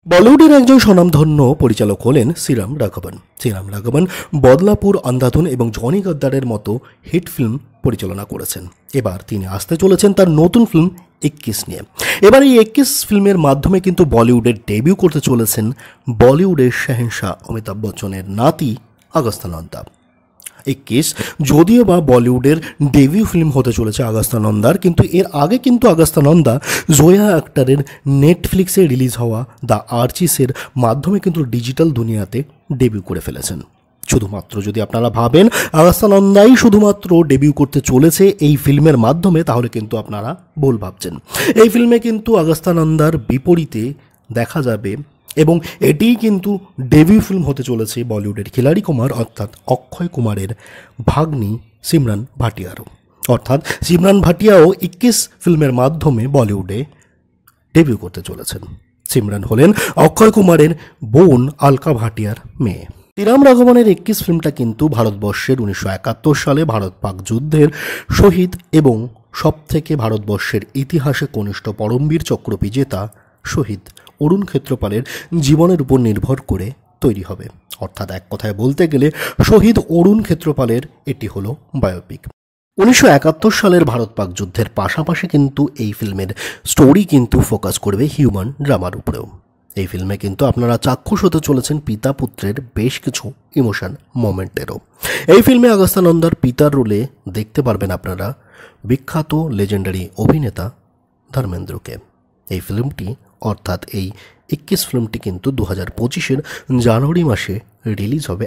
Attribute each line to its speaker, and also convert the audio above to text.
Speaker 1: বলিউডের একজন স্বনামধন্য পরিচালক হলেন শ্রীরাম রাঘবন। শ্রীরাম রাঘবন বদলাপুর, আন্ধাধুন এবং জনি গদ্দারের মতো হিট ফিল্ম পরিচালনা করেছেন। এবার তিনি আসতে চলেছেন তার নতুন ফিল্ম 21 নিয়ে। এবার এই 21 ফিল্মের মাধ্যমে কিন্তু বলিউডের ডেবিউ করতে চলেছেন বলিউডের শাহেনশাহ অমিতাভ বচ্চনের নাতি আগস্তা নন্দা। 21 যদিও বা বলিউডের ডেবিউ ফিল্ম হতে চলেছে আগস্তা নন্দার, কিন্তু এর আগে কিন্তু আগস্তা নন্দা জোয়া আক্তারের নেটফ্লিক্সে রিলিজ হওয়া দ্য আর্চিসের মাধ্যমে কিন্তু ডিজিটাল দুনিয়াতে ডেবিউ করে ফেলেছেন। শুধুমাত্র যদি আপনারা ভাবেন আগস্তা নন্দাই শুধুমাত্র ডেবিউ করতে চলেছে এই ফিল্মের মাধ্যমে, তাহলে কিন্তু আপনারা ভুল ভাবছেন। এই ফিল্মে কিন্তু আগস্তা নন্দার বিপরীতে দেখা যাবে, এবং এটিই কিন্তু ডেবিউ ফিল্ম হতে চলেছে বলিউডের খিলাড়ি কুমার অর্থাৎ অক্ষয় কুমারের ভাগ্নি সিমরান ভাটিয়ারও। অর্থাৎ সিমরান ভাটিয়াও 21 ফিল্মের মাধ্যমে বলিউডে ডেবিউ করতে চলেছেন। সিমরান হলেন অক্ষয় কুমারের বোন আলকা ভাটিয়ার মেয়ে। শ্রীরাম রাঘবনের 21 ফিল্মটা কিন্তু ভারতবর্ষের 1971 সালে ভারত পাক যুদ্ধের শহীদ এবং সবথেকে ভারতবর্ষের ইতিহাসে কনিষ্ঠ পরমবীর চক্র বিজেতা শহীদ অরুণ ক্ষেত্রপালের জীবনের উপর নির্ভর করে তৈরি হবে। অর্থাৎ এক কথায় বলতে গেলে শহীদ অরুণ ক্ষেত্রপালের এটি হলো বায়োপিক। 1971 সালের ভারত পাক যুদ্ধের পাশাপাশি কিন্তু এই ফিল্মের স্টোরি কিন্তু ফোকাস করবে হিউম্যান ড্রামার উপরেও। এই ফিল্মে কিন্তু আপনারা চাক্ষুষ হতে চলেছেন পিতা পুত্রের বেশ কিছু ইমোশন মোমেন্টেরও। এই ফিল্মে আগস্তা নন্দার পিতার রোলে দেখতে পারবেন আপনারা বিখ্যাত লেজেন্ডারি অভিনেতা ধর্মেন্দ্রকে। এই ফিল্মটি অর্থাৎ এই 21 ফিল্মটি কিন্তু 2025-এর জানুয়ারি মাসে রিলিজ হবে